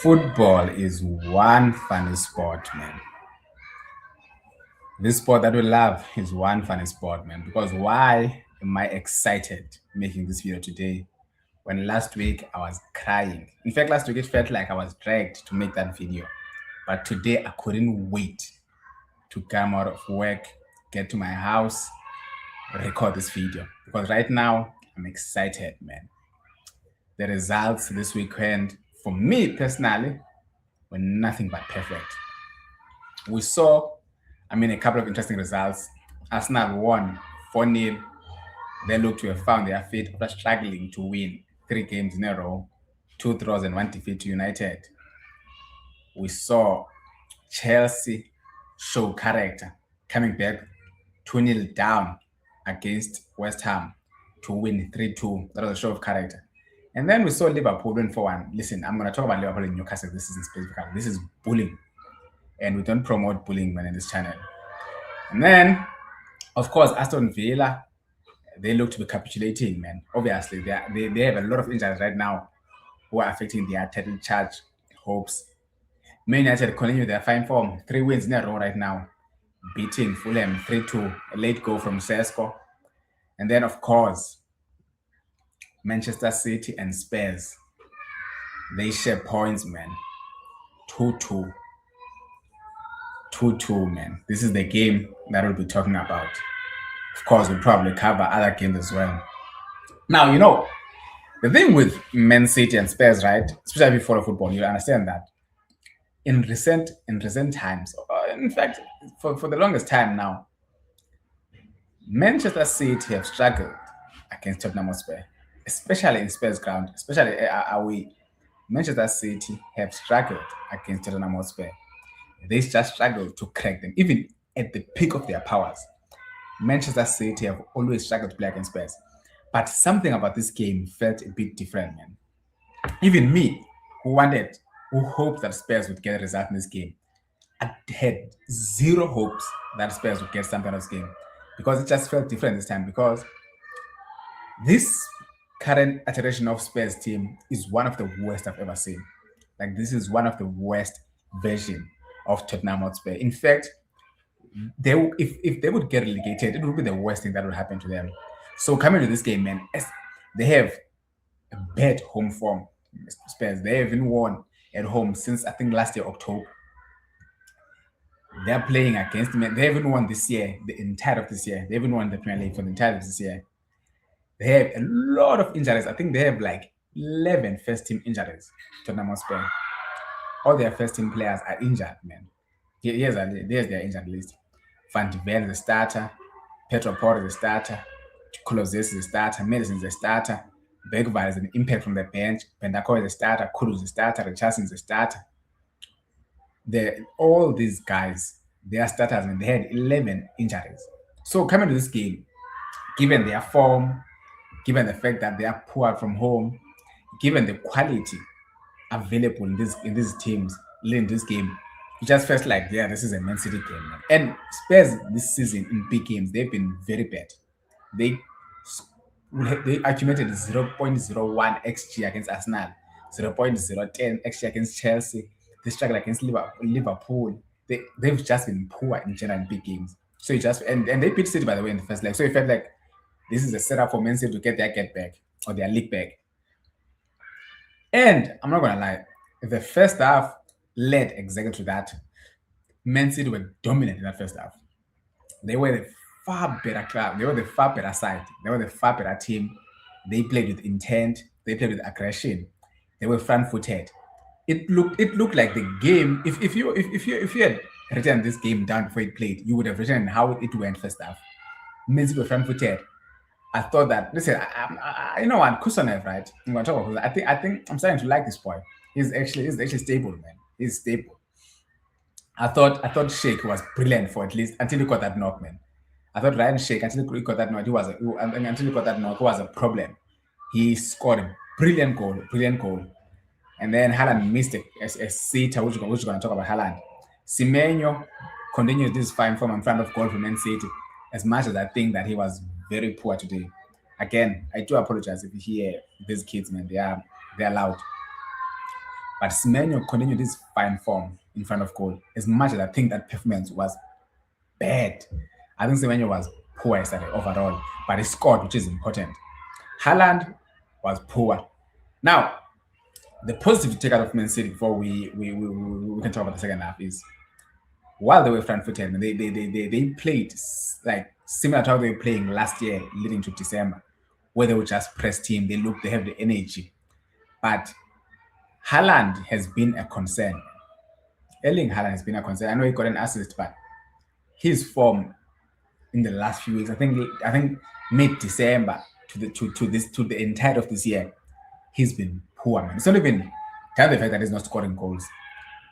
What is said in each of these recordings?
Football is one funny sport, man. This sport that we love is one funny sport, man. Because why am I excited making this video today when last week I was crying? In fact, last week it felt like I was dragged to make that video. But today I couldn't wait to come out of work, get to my house, record this video. Because right now I'm excited, man. The results this weekend, for me personally, were nothing but perfect. We saw, a couple of interesting results. Arsenal won 4-0. They look to have found their feet after struggling to win 3 games in a row, 2 draws and 1 defeat to United. We saw Chelsea show character, coming back 2-0 down against West Ham to win 3-2. That was a show of character. And then we saw Liverpool win 4-1. Listen, I'm going to talk about Liverpool and Newcastle this season specifically. This is bullying. And we don't promote bullying, man, in this channel. And then, of course, Aston Villa, they look to be capitulating, man. Obviously, they have a lot of injuries right now who are affecting their title charge hopes. Man United continue their fine form. 3 wins in a row right now, beating Fulham 3-2. A late goal from Sesko. And then, of course, Manchester City and Spurs, they share points, man. 2-2. 2-2, man. This is the game that we'll be talking about. Of course, we'll probably cover other games as well. Now, the thing with Man City and Spurs, right? Especially if you follow football, you understand that in recent times, in fact, for the longest time now, Manchester City have struggled against Tottenham Hotspur, especially in Spurs ground, especially away. Manchester City have struggled against Tottenham Hotspur. They just struggled to crack them, even at the peak of their powers. Manchester City have always struggled to play against Spurs. But something about this game felt a bit different, man. Even me, who hoped that Spurs would get a result in this game, I had zero hopes that Spurs would get something out of this game. Because it just felt different this time. Because this current iteration of Spurs team is one of the worst I've ever seen. Like, this is one of the worst version of Tottenham Hotspur. In fact, if they would get relegated, it would be the worst thing that would happen to them. So coming to this game, man, they have a bad home form. Spurs, they haven't won at home since I think last year October. They're playing against them. They haven't won this year, the entire of this year. They haven't won the Premier League for the entire of this year. They have a lot of injuries. I think they have like 11 first-team injuries. Tottenham Hotspur. All their first-team players are injured, man. Here's their injured list. Van de Ven is the starter. Petro Porro is the starter. Kulusevski is the starter. Madison is the starter. Bergwijn is an impact from the bench. Bentancur is the starter. Kudus is the starter. Richarlison is the starter. All these guys, they are starters, and they had 11 injuries. So coming to this game, given their form, given the fact that they are poor from home, given the quality available in these teams in this game, it just felt like, yeah, this is a Man City game, man. And Spurs this season in big games, they've been very bad. They accumulated 0.01 xG against Arsenal, 0.010 xG against Chelsea. They struggle against Liverpool. They've just been poor in general in big games. So and they beat City, by the way, in the first leg. So it felt like this is a setup for Man City to get their get back or their league back. And I'm not gonna lie, the first half led exactly to that. Man City were dominant in that first half. They were the far better club. They were the far better side. They were the far better team. They played with intent. They played with aggression. They were front-footed. It looked like the game. If you had written this game down before it played, you would have written how it went first half. Man City were front-footed. I thought that, listen, you know what, Kusanev, right? I'm gonna talk about that. I think I'm starting to like this boy. He's actually stable, man. He's stable. I thought Sheikh was brilliant for at least until he got that knock, man. I thought Ryan Sheikh until he got that knock, he was a problem. He scored a brilliant goal. And then Haaland missed a sitter, which we're gonna talk about Haaland. Semenyo continues this fine form in front of goal for Man City, as much as I think that he was very poor today. Again, I do apologize if you hear these kids, man. They're loud. But Semenyo continued his fine form in front of goal. As much as I think that performance was bad, I think Semenyo was poor yesterday overall, but he scored, which is important. Haaland was poor. Now, the positive to take out of Man City before we can talk about the second half is while they were front-footed, they played like similar to how they were playing last year leading to December, where they would just press team, they have the energy. But Haaland has been a concern. Erling Haaland has been a concern. I know he got an assist, but his form in the last few weeks, I think mid-December to the entire of this year, he's been poor, man. It's not even kind of the fact that he's not scoring goals,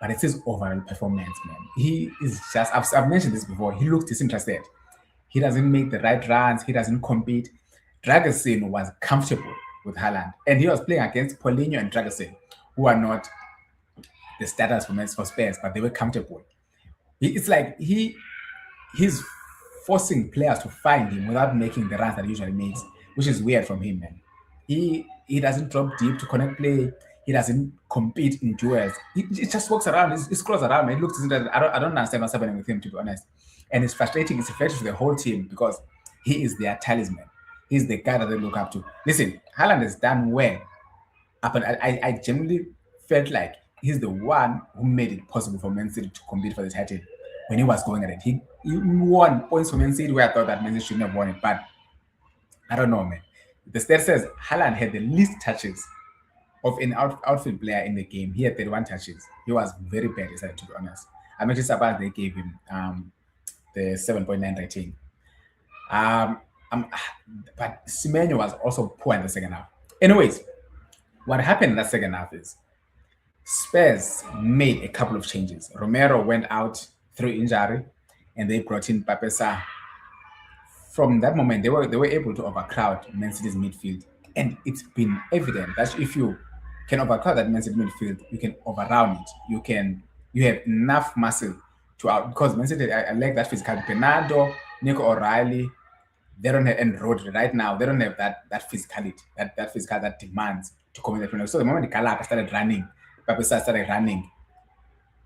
but it's his overall performance, man. He is just, I've mentioned this before, he looks disinterested. He doesn't make the right runs, he doesn't compete. Dragusin was comfortable with Haaland, and he was playing against Paulinho and Dragusin, who are not the starters for Spurs, but they were comfortable. It's like he's forcing players to find him without making the runs that he usually makes, which is weird from him, man. He doesn't drop deep to connect play. He doesn't compete in duels. He just walks around. He scrolls around. Man. It looks interesting. I don't understand what's happening with him, to be honest. And it's frustrating. It's effective to the whole team because he is their talisman. He's the guy that they look up to. Listen, Haaland has done well. I genuinely felt like he's the one who made it possible for Man City to compete for the title when he was going at it. He won points for Man City where I thought that Man City shouldn't have won it. But I don't know, man. The stat says Haaland had the least touches of an outfield player in the game. He had 31 touches. He was very bad, to be honest. I'm actually surprised they gave him the 7.9 rating. But Semenyo was also poor in the second half. Anyways, what happened in the second half is Spurs made a couple of changes. Romero went out through injury, and they brought in Papesa. From that moment, they were able to overcrowd Man City's midfield, and it's been evident that if you can overcrowd that Man City midfield, you can overround it. You have enough muscle to out because Man City, I like that physicality. Bernardo, Nico O'Reilly, they don't have, and Rodri right now, they don't have that physicality, that physical that demands to commit the penalty. So the moment Galaka started running, Papesa started running,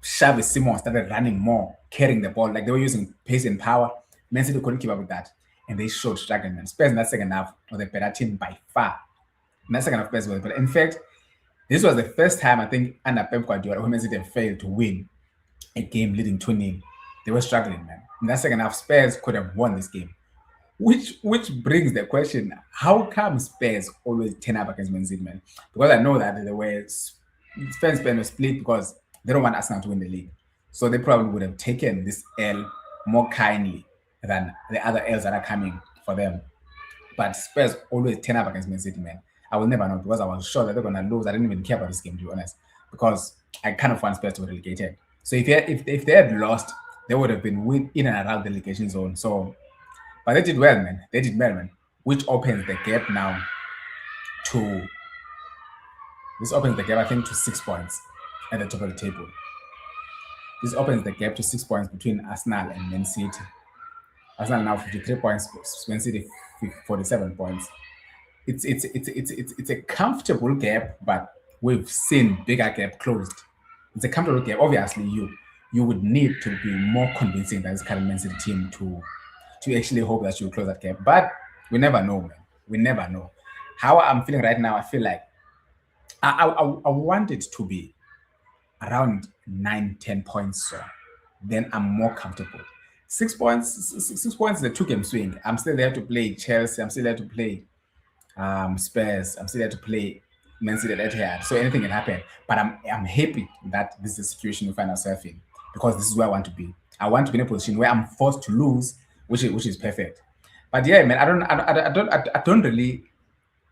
Xavi Simon started running more, carrying the ball, like they were using pace and power. Man City couldn't keep up with that, and they showed struggling. Man, Spurs in that second half were the better team by far. In that second half, Spurs were the better. In fact, this was the first time I think under Pep Guardiola, when Man City failed to win a game leading 2-0. They were struggling, man. In that second half, Spurs could have won this game. Which brings the question: how come Spurs always turn up against Man City, man? Because I know that the way Spurs were split because they don't want Arsenal to win the league, so they probably would have taken this L more kindly than the other L's that are coming for them. But Spurs always turn up against Man City, man. I will never know because I was sure that they're gonna lose. I didn't even care about this game, to be honest, because I kind of want Spurs to be relegated. So if they had lost, they would have been in and around the relegation zone. So, but they did well, man. They did well, man. Which opens the gap now to I think, to 6 points at the top of the table. This opens the gap to 6 points between Arsenal and Man City. Arsenal now 53 points, Man City 47 points. It's a comfortable gap, but we've seen bigger gap closed. It's a comfortable gap. Obviously, you would need to be more convincing than this current Man City team to actually hope that you close that gap. But we never know, man. We never know. How I'm feeling right now, I feel like I want it to be around 9-10 points, so then I'm more comfortable. 6 points is a 2-game swing. I'm still there to play Chelsea. I'm still there to play Spurs. I'm still there to play Man City at Etihad. So anything can happen. But I'm happy that this is the situation we find ourselves in, because this is where I want to be. I want to be in a position where I'm forced to lose, which is perfect. But yeah, man, I don't really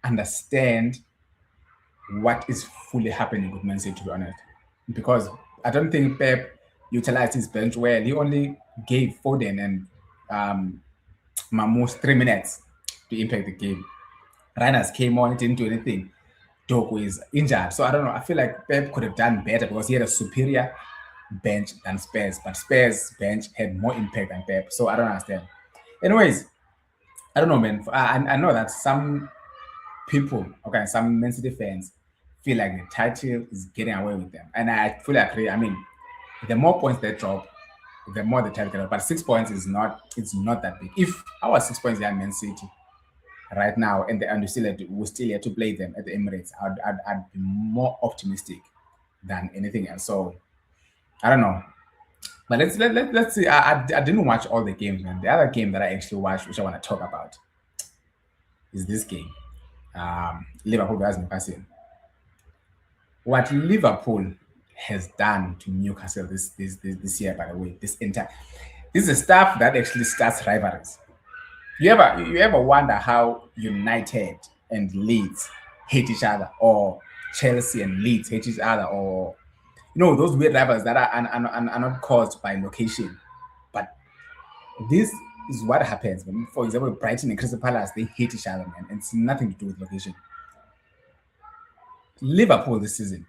understand what is fully happening with Man City, to be honest, because I don't think Pep utilized his bench well. He only gave Foden and Mamouche 3 minutes to impact the game. Reiners came on, didn't do anything. Doku is injured. So I don't know. I feel like Pep could have done better because he had a superior bench than Spurs, but Spurs' bench had more impact than Pep. So I don't understand. Anyways, I don't know, man. I know that some people, some Man City fans, feel like the title is getting away with them. And I fully agree. I mean, the more points they drop, the more the title get. But 6 points is not, it's not that big. If our 6 points are Man City right now, and we still have to play them at the Emirates, I'd be more optimistic than anything else. So I don't know. But let's see. I didn't watch all the games, man. The other game that I actually watched, which I want to talk about, is this game. Liverpool versus Newcastle. What Liverpool has done to Newcastle this year, by the way, this is stuff that actually starts rivalries. You ever wonder how United and Leeds hate each other, or Chelsea and Leeds hate each other, or those weird rivals that are not caused by location, but this is what happens when, for example, Brighton and Crystal Palace, they hate each other, man, and it's nothing to do with location. Liverpool this season,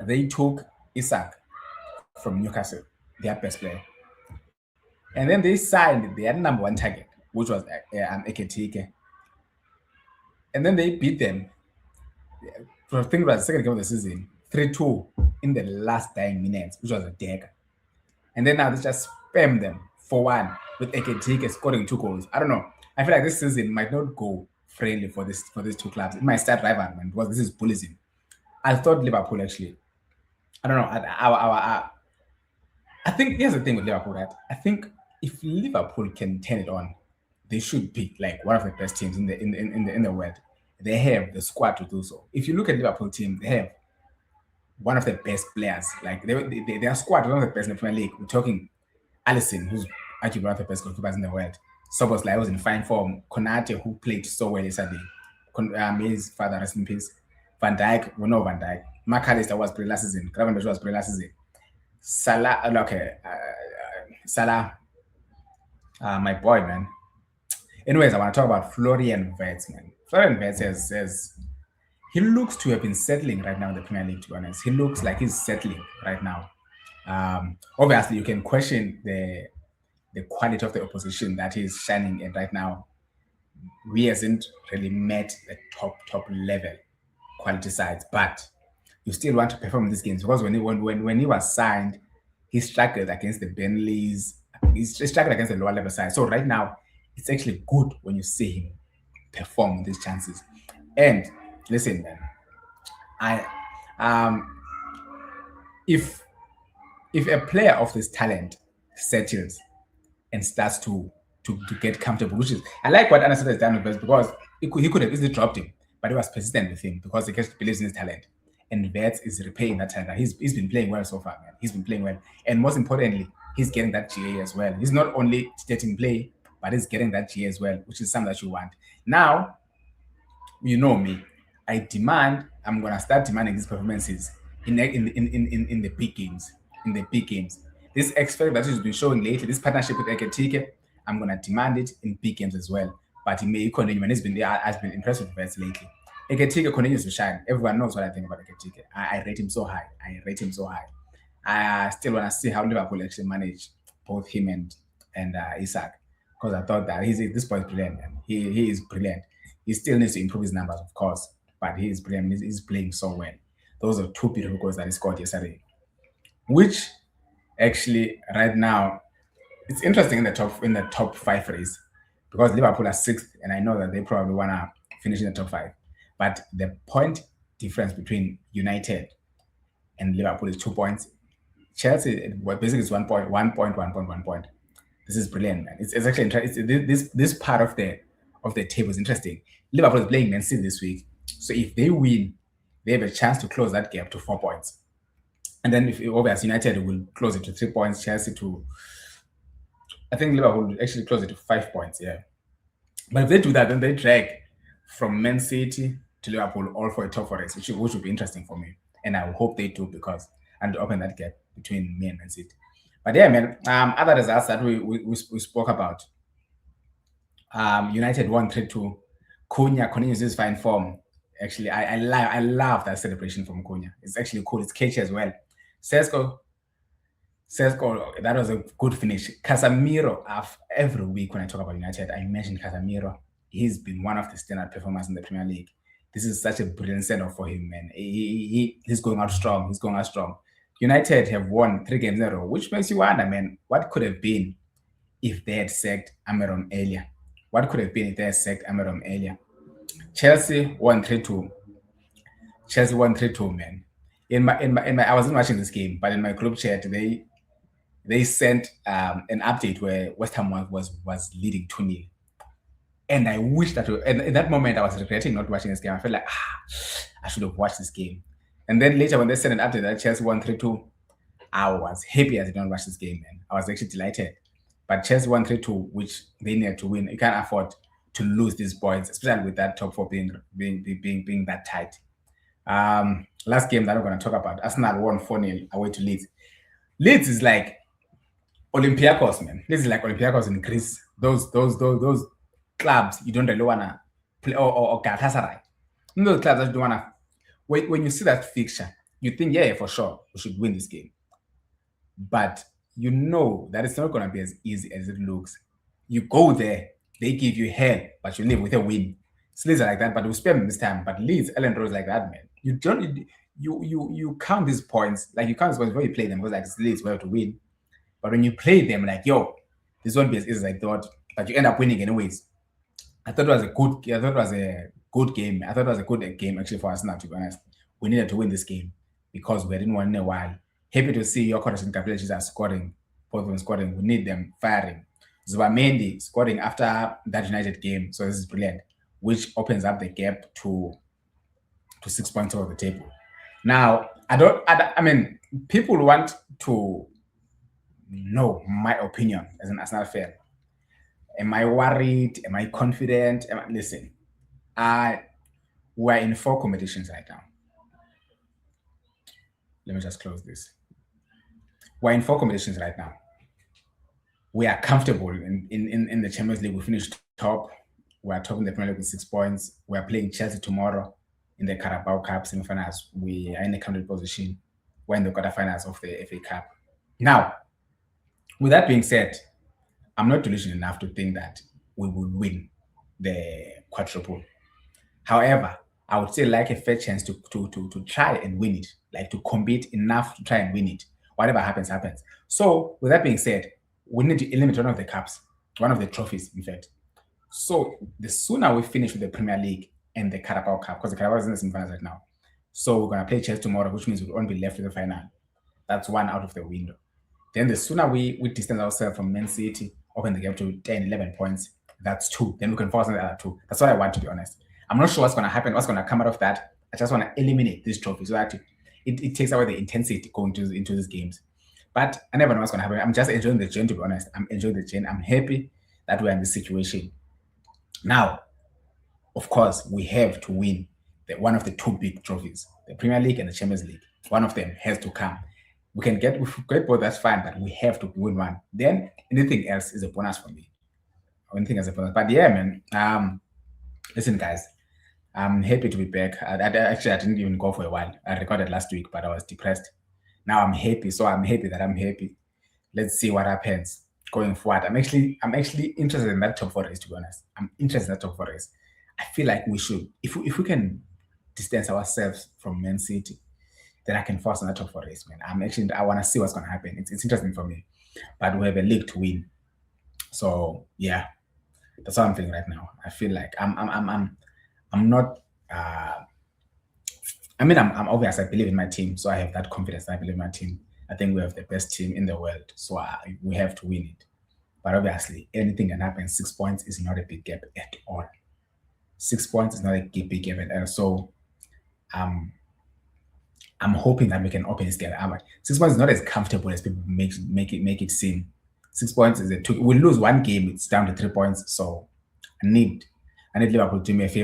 they took Isak from Newcastle, their best player, and then they signed their number one target, which was Eketike, and then they beat them. I think it was the second game of the season, 3-2 in the last dying minutes, which was a dagger. And then now they just spam them 4-1 with Eketike scoring 2 goals. I don't know. I feel like this season might not go friendly for these two clubs. It might start rival, man, because this is bullying. I thought Liverpool actually. I don't know. I think here's the thing with Liverpool, right? I think if Liverpool can turn it on, they should be like one of the best teams in the world. They have the squad to do so. If you look at Liverpool team, they have one of the best players. Like their squad is one of the best in the Premier League. We're talking Alisson, who's actually one of the best goalkeepers in the world. Soboslai was in fine form. Konate, who played so well yesterday. His father, rest in peace. Van Dijk, we know Van Dijk. McAllister was brilliant last season. Gravenberch was brilliant last season. Salah, my boy, man. Anyways, I want to talk about Florian Wirtz, man. Florian Wirtz says he looks to have been settling right now in the Premier League, to be honest. He looks like he's settling right now. Obviously, you can question the quality of the opposition that he's shining in right now. We hasn't really met the top level quality sides, but you still want to perform in these games, because when he was signed, he struggled against the Burnleys. He struggled against the lower level side. So right now, it's actually good when you see him perform these chances. And listen, man, if a player of this talent settles and starts to get comfortable, which is, I like what Anderson has done with Wirtz, because he could have easily dropped him, but he was persistent with him because he just believes in his talent. And Wirtz is repaying that talent. He's been playing well so far, man. He's been playing well. And most importantly, he's getting that GA as well. He's not only getting play, but he's getting that GA as well, which is something that you want. Now, you know me. I'm gonna start demanding these performances in the big games. In the big games. This X factor that he's been showing lately, this partnership with Eketike, I'm gonna demand it in big games as well. But he may continue, and has been impressed with Wirtz lately. Eketike continues to shine. Everyone knows what I think about Eketike. I rate him so high. I still want to see how Liverpool actually manage both him and Isak, because I thought that this boy is brilliant, man. He is brilliant. He still needs to improve his numbers, of course, but he is brilliant. He's playing so well. Those are 2 beautiful goals that he scored yesterday, which actually right now it's interesting in the top 5 race, because Liverpool are 6th, and I know that they probably wanna finish in the top 5. But the point difference between United and Liverpool is 2 points. Chelsea, basically, is 1 point, 1 point, 1 point. This is brilliant, man. It's actually interesting. This part of the table is interesting. Liverpool is playing Man City this week, so if they win, they have a chance to close that gap to 4 points. And then if obviously United will close it to 3 points, Chelsea to, I think Liverpool will actually close it to 5 points. Yeah, but if they do that, then they drag from Man City to Liverpool all for a top 4 race, which would be interesting for me, and I hope they do, because and open that gap between me and Man City. But yeah, man, other results that we spoke about. United won 3-2. Cunha continues his fine form. Actually, I love that celebration from Cunha. It's actually cool. It's catchy as well. Sesko, that was a good finish. Casemiro, every week when I talk about United, I mention Casemiro. He's been one of the standout performers in the Premier League. this is such a brilliant send-off for him, man. He's going out strong. He's going out strong. United have won 3 games in a row, which makes you wonder, man, what could have been if they had sacked Amiron earlier? What could have been if they had sacked Amiron earlier? Chelsea won 3-2. Chelsea won 3-2, man. I wasn't watching this game, but in my group chat, they sent an update where West Ham was leading 2-0. And I wish that, and in that moment, I was regretting not watching this game. I felt like, I should have watched this game. And then later, when they sent an update that Chelsea won 3-2, I was happy I did not watch this game, man. I was actually delighted. But Chelsea won 3-2, which they needed to win. You can't afford to lose these points, especially with that top four being that tight. Last game that we're going to talk about, Arsenal won 4-0 away to Leeds. Leeds is like Olympiacos, man. Leeds is like Olympiacos in Greece. Those clubs you don't really want to play, or Galatasaray. Those clubs that you don't want to. When you see that fixture, you think, yeah, for sure, we should win this game. But you know that it's not going to be as easy as it looks. You go there, they give you hell, but you leave with a win. Leeds are like that, but we spend this time. But Leeds, Ellen Rose like that, man. You don't, you count these points, like you count these points before you play them, because like it's Leeds, we have to win. But when you play them, like, yo, this won't be as easy as I thought, but you end up winning anyways. I thought it was a good game. I thought it was a good game actually for us now, to be honest. We needed to win this game because we didn't win in a while. Happy to see your Yokoros and Kapelechis are scoring, both of them scoring. We need them firing. Zubamendi scoring after that United game, so this is brilliant, which opens up the gap to 6 points over the table. Now, I mean, people want to know my opinion as an Arsenal fan. Am I worried? Am I confident? Listen, we're in 4 competitions right now. Let me just close this. We're in 4 competitions right now. We are comfortable in the Champions League. We finished top. We are top in the Premier League with 6 points. We are playing Chelsea tomorrow in the Carabao Cup semifinals. We are in a comfortable position. We're in the quarterfinals of the FA Cup. Now, with that being said, I'm not delusional enough to think that we will win the quadruple. However, I would say like a fair chance to try and win it, like to compete enough to try and win it. Whatever happens, happens. So with that being said, we need to eliminate one of the cups, one of the trophies, in fact. So the sooner we finish with the Premier League and the Carabao Cup, because the Carabao is in the semifinals right now. So we're going to play Chelsea tomorrow, which means we'll only be left with the final. That's one out of the window. Then the sooner we distance ourselves from Man City, open the gap to 10, 11 points, that's 2. Then we can force on the other 2. That's what I want, to be honest. I'm not sure what's going to happen, what's going to come out of that. I just want to eliminate this trophy so that it takes away the intensity going into these games. But I never know what's going to happen. I'm just enjoying the journey, to be honest. I'm enjoying the journey. I'm happy that we're in this situation. Now, of course, we have to win one of the 2 big trophies, the Premier League and the Champions League. One of them has to come. We can get both, that's fine, but we have to win one. Then anything else is a bonus for me. Anything else is a bonus. But yeah, man. Listen, guys, I'm happy to be back. I didn't even go for a while. I recorded last week, but I was depressed. Now I'm happy, so I'm happy that I'm happy. Let's see what happens going forward. I'm actually interested in that top 4 race, to be honest. I'm interested in that top 4 race. I feel like we should, if we can distance ourselves from Man City, then I can force on that top 4 race, man. I want to see what's going to happen. It's interesting for me, but we have a league to win. So yeah, that's how I'm feeling right now. I feel like I'm not. I'm obvious. I believe in my team, so I have that confidence. I believe in my team. I think we have the best team in the world, so we have to win it. But obviously, anything that happens, 6 points is not a big gap at all. 6 points is not a big gap at all. So, I'm hoping that we can open this gap. 6 points is not as comfortable as people make it seem. 6 points is we lose one game, it's down to 3 points. So I need Liverpool to do me a favor.